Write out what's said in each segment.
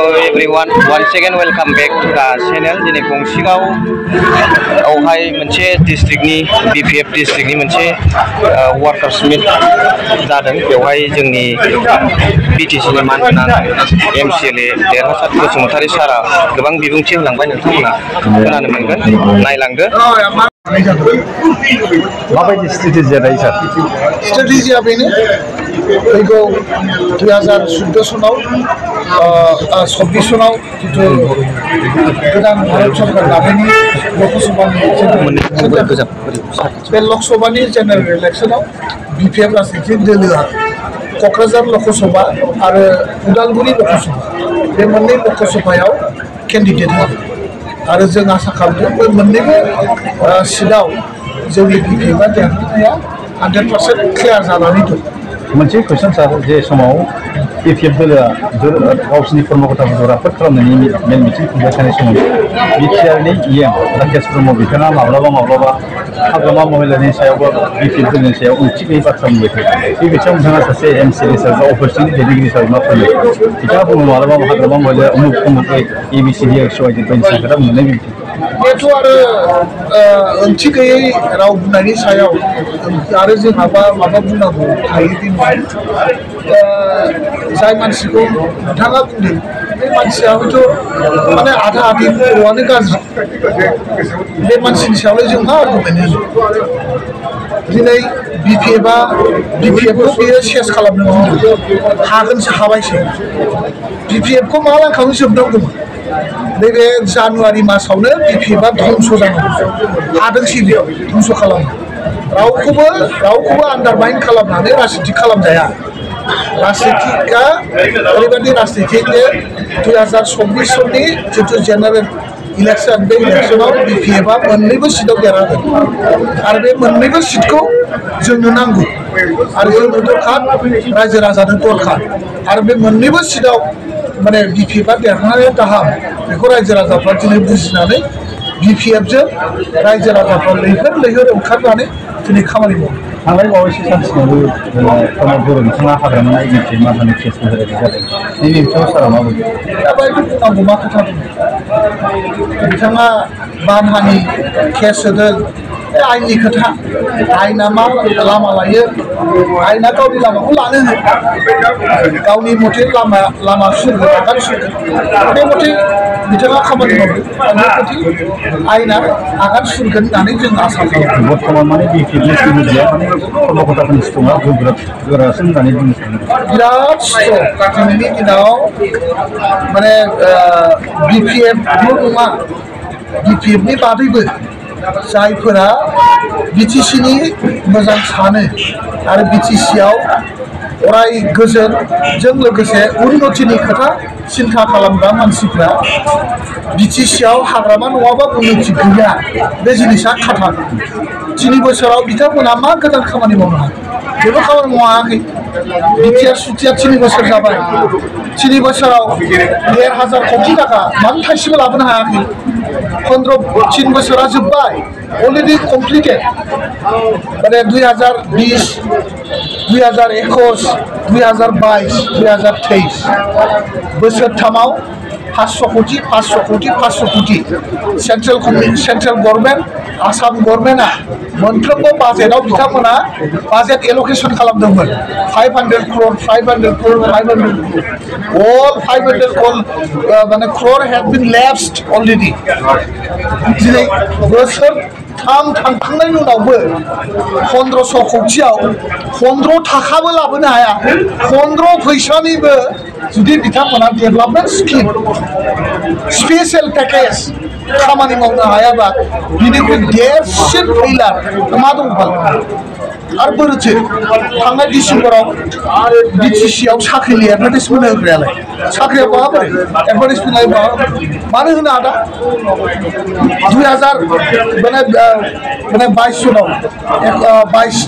Hello everyone, once again welcome back to the channel. Dini Gongsigaw awhai मोनसे districtनि BPF districtनि मोनसे workers meet जादों बेवहाय जोंनि BTCनि मानगोनां MCLA देरहासार बसुमतारी सारा गोबां बिबुंथि होलांबाय नोंथांमोना खोनानो मोनगोन नायलांदो माबायदि स्ट्रेटेजिया दायो सार स्ट्रेटेजिया बेनो फैगौ 2014 सनाव 26 सनाव जितु गोदान भारत सरकार दानायनि बे लकसभानि जेनेरेल इलेक्शनाव BPF राजनितिक दोलोआ क'क्राझार लकसभा आरो उदालगुरि लकसभा बे मोननै लकसभायाव केन्डिडेट होदों आरो जों आसा खालामदों बे मोननैबो सिटआव जोंनि BPFआ देरहानाया 100% क्लियार जानानै दं मोनसे कुइसन सार जे समाव BPF दोलोआ गावसिनि कर्मकर्ताफोरखौ राफोद खालामनायनि मेल मिटिं खुंबाय थानाय समाव बिटिआरनि EM राकेश ब्रह्म बिथाङा माब्लाबा हाग्रामा महिलानि सायावबो BPF दोलोनि सायाव ओंथि गैयै बाथ्रा बुंबाय थायो बे बिथिङाव नोंथाङा सासे MCLA सार बा अफिसनि दैदेनगिरि हिसाबै मा फोरमायो बिथाङा बुङो माब्लाबा हाग्रामा महिलाया उमुक ABCDXY बायदिसिना खोथा बुंनानै बिबुंथि बेथ' आरो ओंथि गैयै राव बुंनायनि सायाव आरो जोंहाबा माबा बुंनांगौ थायो दि जाय मानसिखौ नोंथाङा बुंदों बे मानसिया हयथ' माने आधा आधि खर'आनो गाज्रि बे मानसिनि सायावलाय जों मा आर्गुमेन्ट होनो दिनै BPFआ BPFखौ बेयो सेस खालामनो बुंदों हागोनसो हाबायसो BPFखौ मा लांखानो जोबनांगौमोन नैबे जानुवारि मासावनो BPFआ धंस' जानांगौ हादोंसै बेयाव धंस' खालामनो रावखौबो आन्डारमाइन खालामनानै राजनिति खालामजाया राजनितिकआ ओरैबायदि राजनितिक जे 2024 सननि जितु जेनेरेल इलेक्शन बे इलेक्शनाव BPFआ मोननैबो सिटआव देरहागोन आरो बे मोननैबो सिटखौ जोंनो नांगौ आरो जोंनो दरखार रायजो राजानो दरखार आरो बे मोननैबो सिटआव माने BPFआ देरहानाया गाहाम बेखौ रायजो राजाफ्रा दिनै बुजिनानै BPFजों रायजो राजाफ्रा लैहोर ओंखारनानै दिनै खामानि मावो थांनाय बावैसो सानसेयावबो प्रमद बर' बिथाङा हाग्रामा एजेन्सि मानहानि केस होनाय जादों नैबे बिथिङाव सारा माबायदि दा बायदि बुंनांगौ मा खोथा दं बिथाङा मानहानि केस होदों बे आइननि खोथा आइना मा लामा लायो आइना गावनि लामाखौ लानो हो गावनि मथे लामा सुरगोन आगान सुरगोन बे मथे बिथाङा खामानि मावदों बे मथे आइना आगान सुरगोन होननानै जों आसा खालामो बर्थमान माने BPFनि सोमोन्दैया माने कर्मकर्ताफोरनि सिगाङाव गोरासिन होननानै बुंनो सानो बिराद स्ट्रं दिनैनि दिनाव माने BPFल' नङा BPFनि बादैबो जायफोरा BTCनि मोजां सानो आरो BTCआव अराय गोजोनजों लोगोसे उन्नतिनि खोथा सिन्था खालामग्रा मानसिफ्रा BTCआव हाग्रामा नङाबा उन्नति गैया बे जिनिसा खाथा 3 बोसोराव बिथांमोना मा गोदान खामानि मावनो हागोन जेबो खामानि मावाखै BTR सुथिया 3 बोसोर जाबाय 3 बोसोराव 1,000 कोटि थाखा मानो थाइसेबो लाबोनो हायाखै 3 बोसोरा जोब्बाय अलरेडि कमप्लिटेड माने 2020 2021 2022 2023 बोसोरथामाव 500 कोटि सेन्ट्रेल गभर्नमेन्ट आसाम गभर्नमेन्टआ मोनफ्रोमबो बाजेटआव बिथांमोना बाजेट एल'केसन खालामदोंमोन 500 crore 500 crore 500 crore all 500 crore माने crore have been lapsed already दिनै बोसोरथाम थांखांनायनि उनावबो 1500 कोटियाव 15 थाखाबो लाबोनो हाया 15 फैसानिबो जुदि बिथांमोना डेभेलपमेन्ट स्किम स्पेशल पेकेज खामानि मावनो हायाबा बिनिख्रुइ देरसिन फैलार मा दंबाल आरो बोरैथो थांनाय डिसेम्बराव BTCआव साख्रिनि एडभार्टाइजमेन्ट होग्रायालाय साख्रिया माबोरै एडभार्टाइजमेन्ट मानो होनो आदा 2000 माने 22 सनाव 22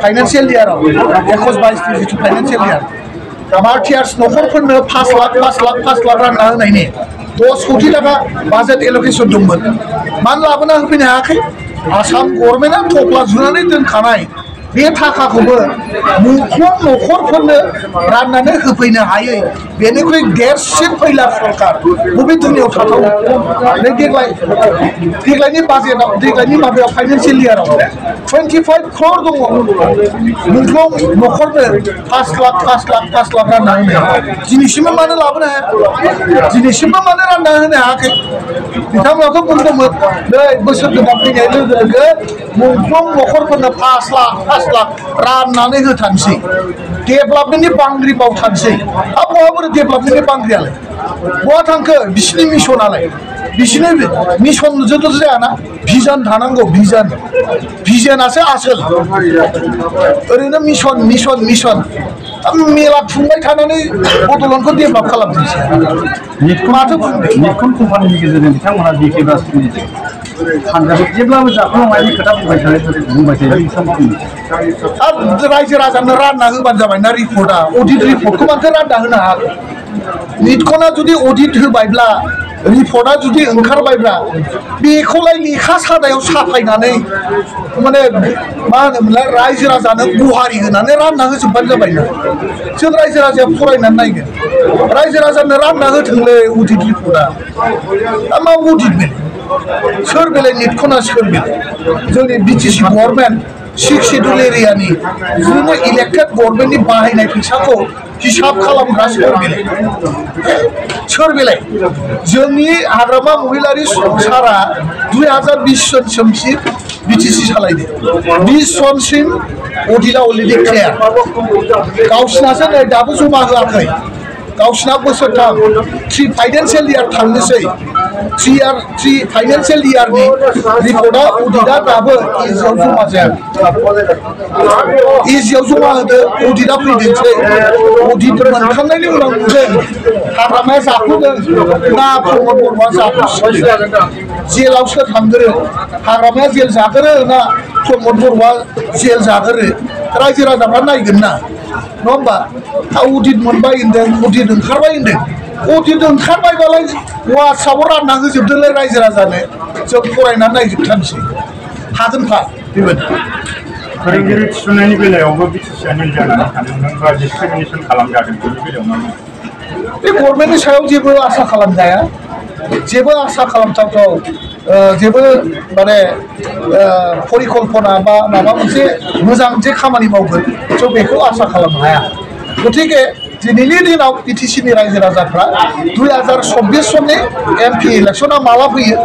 फाइनान्सियेल इयाराव 21-22 जितु फाइनान्सियेल इयार मार्टियार्स न'खरफोरनो 5 लाख रानना होनायनि 10 कोटि थाखा बाजेट एल'केसन दंमोन मानो लाबोना होफैनो हायाखै आसाम गभर्नमेन्टआ थफ्ला जुनानै दोनखानाय बे थाखाखौबो मोनफ्रोम न'खरफोरनो राननानै होफैनो हायै बेनिख्रुइ देरसिन फैला सरकार बबे दुनियाव थाथाव देग्लायनि बाजेटआव देग्लायनि माबायाव फाइनान्सियेल इयाराव 25 crore दङ मोनफ्रोम न'खरनो 5 लाख रानना होनो दिनैसिमबो मानो लाबोनो हाया दिनैसिमबो मानो रानना होनो हायाखै बिथांमोनाथ' बुंदोंमोन नै बोसोर गोदान फैनाय लोगो लोगो मोनफ्रोम न'खरफोरनो 5 लाख राननानै होथानसै डेभेलपमेन्टनि बांग्रि बावथानसै बहा बोरै डेभेलपमेन्टनि बांग्रियालाय बहा थांखो बिसिनि मिसनालाय बिसिनि मिसनजोंथ' जायाना भिजन थानांगौ भिजनासो आसोल ओरैनो मिसन मेला खुंबाय थानानै बड'लेण्डखौ डेभेलप खालामनोसै माथो निखन कम्पानिनि गेजेरजों बिथांमोना बिके बासनि हानजाखौ जेब्लाबो जाखांनायनि खोथा बुंबाय थायो आरो रायजो राजानो रानना होबानो जाबाय ना रिपर्टआ अडिट रिपर्टखौ माथो रानना होनो हागोन निटकना जुदि अडिट होबायब्ला रिपर्टआ जुदि ओंखारबायब्ला बेखौलाय लेखा सादायाव साफायनानै माने मा होनोमोनलाय रायजो राजानो गुवारि होनानै रानना होजोबबानो जाबायना जों रायजो राजाया फरायनानै नायगोन रायजो राजानो रानना होथोंलै अडिट रिपर्टआ मा अडिट बेलाय सोर बेलाय निटकना सोर बेलाय जोंनि बिटिसि गभर्नमेन्ट 6 शेड्युल एरियानि जोंनो इलेक्टेड गभर्नमेन्टनि बाहायनाय फैसाखौ हिसाब खालामग्रा सोर बेलाय जोंनि हाग्रामा महिलारि सारा 2020 सनसिम बिटिसि सालायदों 20 सनसिम अडिटआ अलरेडि क्लियार गावसिनासो नै दाबो जमा होआखै गावसिना बोसोरथाम 3 फाइनान्सियेल इयार थांनोसै 3 फाइनान्सियेल इयारनि रिपर्टआ अडिटआ दाबो इजियाव जमा जायाखै इजियाव जमा होदो अडिटआ फैदोंसै अडिट मोनखांनायनि उनाव नुदों हाग्रामाया जाख'दों ना प्रमद बर'आ जाख'सिगोन जेलाव सोर थांगोरो हाग्रामाया जेल जागोरो ना प्रमद बर'आ जेल जागोरो रायजो राजाफ्रा नायगोन ना नङा होमबा अडिट मोनबाय होनदों अडिट ओंखारबाय होनदों अडिट ओंखारबायबालाय वाट्सआपआव रानना होजोबदोंलै रायजो राजानो जों फरायनानै नायजोबथारनोसै हागोनफा बेबायदि फोरोंगिरि थिसननायनि बेलायावबो बिटिसिआ निल जानानै थादोंमोन बा डिसक्रिमिनेसन खालामजादों बेनि बेलायाव मा बे गभर्नमेन्टनि सायाव जेबो आसा खालामजाया जेबो आसा खालामथावथाव जेबो माने परिकल्पना बा माबा मोनसे मोजां जे खामानि मावगोन जों बेखौ आसा खालामनो हाया गतिके दिनैनि दिनाव बिटिसिनि रायजो राजाफ्रा 2024 सननि एमपि इलेक्शना माला फैयो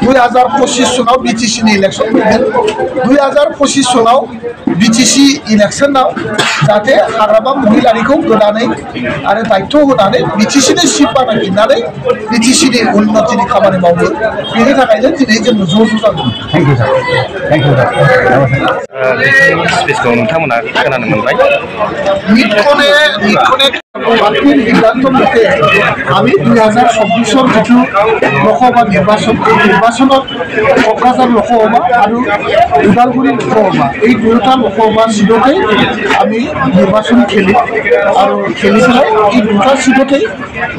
2025 सनाव बिटिसिनि इलेक्शन फैगोन 2025 सनाव बिटिसि इलेक्शनाव जाहाथे हाग्रामा महिलारिखौ गोदानै आरो दायित्व होनानै बिटिसिनि सिट बानायफिननानै बिटिसिनि उन्नतिनि खामानि मावो बेनि थाखायनो दिनै जों ज' जागोन थेंक इउ सार स्पिचखौ नोंथांमोना खोनानो मोनबाय निटकने পার্টির সিদ্ধান্ত মতে আমি 2024 যিটো লোকসভা নির্বাচনত কক্ৰাঝাৰ লোকসভা আৰু ওদালগুৰি লোকসভা এই দুয়োটা লোকসভা সিটতেই আমি নিৰ্বাচন খেলিম আৰু খেলি পেলাই এই দুটা সিটতেই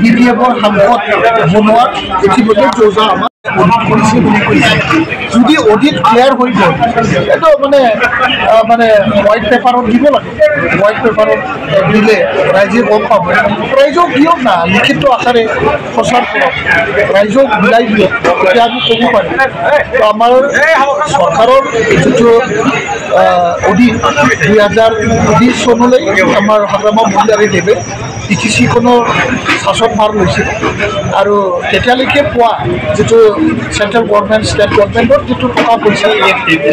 বিপিএফৰ সাংসদ বনোৱাৰ ইতিমধ্যে যোজনা আমাৰ অডিট কৰিছে বুলি কৈছে যদি অডিট ক্লিয়াৰ হৈ গ'ল এইটো মানে হোৱাইট পেপাৰত দিব লাগে হোৱাইট পেপাৰত দিলে ৰাইজে গম পাব ৰাইজক দিয়ক না লিখিত আকাৰে প্ৰচাৰ কৰক ৰাইজক বিলাই দিয়ক তেতিয়া আমি ক'ব পাৰিম আমাৰ চৰকাৰৰ যিটো অডিট 2020 চনলৈ আমাৰ হাগ্ৰামা মহিলাৰী দেৱে বিটিচিখনৰ শাসনভাৰ লৈছিল আৰু তেতিয়ালৈকে পোৱা যিটো চেণ্ট্ৰেল গভৰ্ণমেণ্ট ষ্টেট গভৰ্ণমেণ্টৰ যিটো টকা পইচা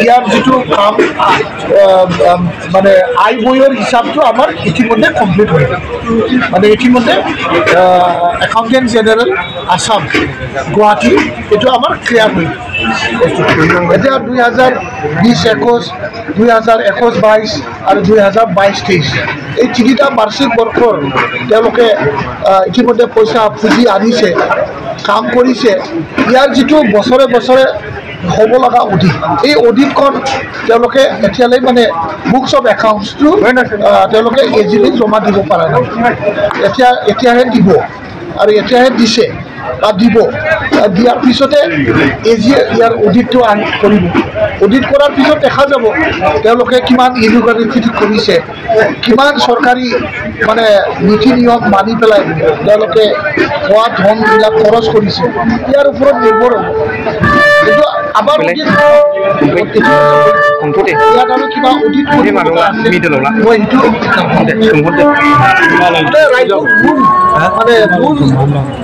ইয়াৰ যিটো কাম মানে আয় ব্যয়ৰ হিচাপটো আমাৰ ইতিমধ্যে কমপ্লিট হৈ গ'ল মানে ইতিমধ্যে একাউণ্টেণ্ট জেনেৰেল আসাম গুৱাহাটী এইটো আমাৰ ক্লিয়াৰ হৈ গ'ল এতিয়া 2020-21 2021-22 আৰু 2022-23 এই তিনিটা বাৰ্ষিক বৰ্ষৰ তেওঁলোকে ইতিমধ্যে পইচা পুঁজি আনিছে কাম কৰিছে ইয়াৰ যিটো বছৰে বছৰে হ'ব লগা অডিট এই অডিটখন তেওঁলোকে এতিয়ালৈ মানে বুকছ অফ একাউণ্টছটো তেওঁলোকে ইজিলি জমা দিব পৰা নাই এতিয়াহে দিব আৰু এতিয়াহে দিছে বা দিব দিয়াৰ পিছতে এজিয়ে ইয়াৰ অডিটটো কৰিব অডিট কৰাৰ পিছত দেখা যাব তেওঁলোকে কিমান ইলিগালিটি কৰিছে কিমান চৰকাৰী মানে নীতি নিয়ম মানি পেলাই তেওঁলোকে হোৱা ধনবিলাক খৰচ কৰিছে ইয়াৰ ওপৰত নিৰ্ভৰ হ'ব কিন্তু আবার ইয়াত আৰু কিবা অডিট কৰিব মই এইটো ৰাইজক মানে ভুল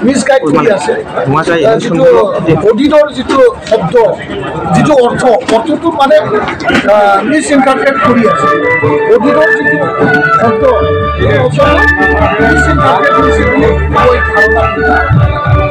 মিছগাইড কৰি আছে অডিটৰ যিটো শব্দ যিটো অৰ্থটো মানে মিছ ইণ্টাৰপ্ৰেট কৰি আছে অডিটৰ যিটো শব্দ মিছ ইণ্টাৰপ্ৰেট কৰিছে বুলি মই ধাৰণা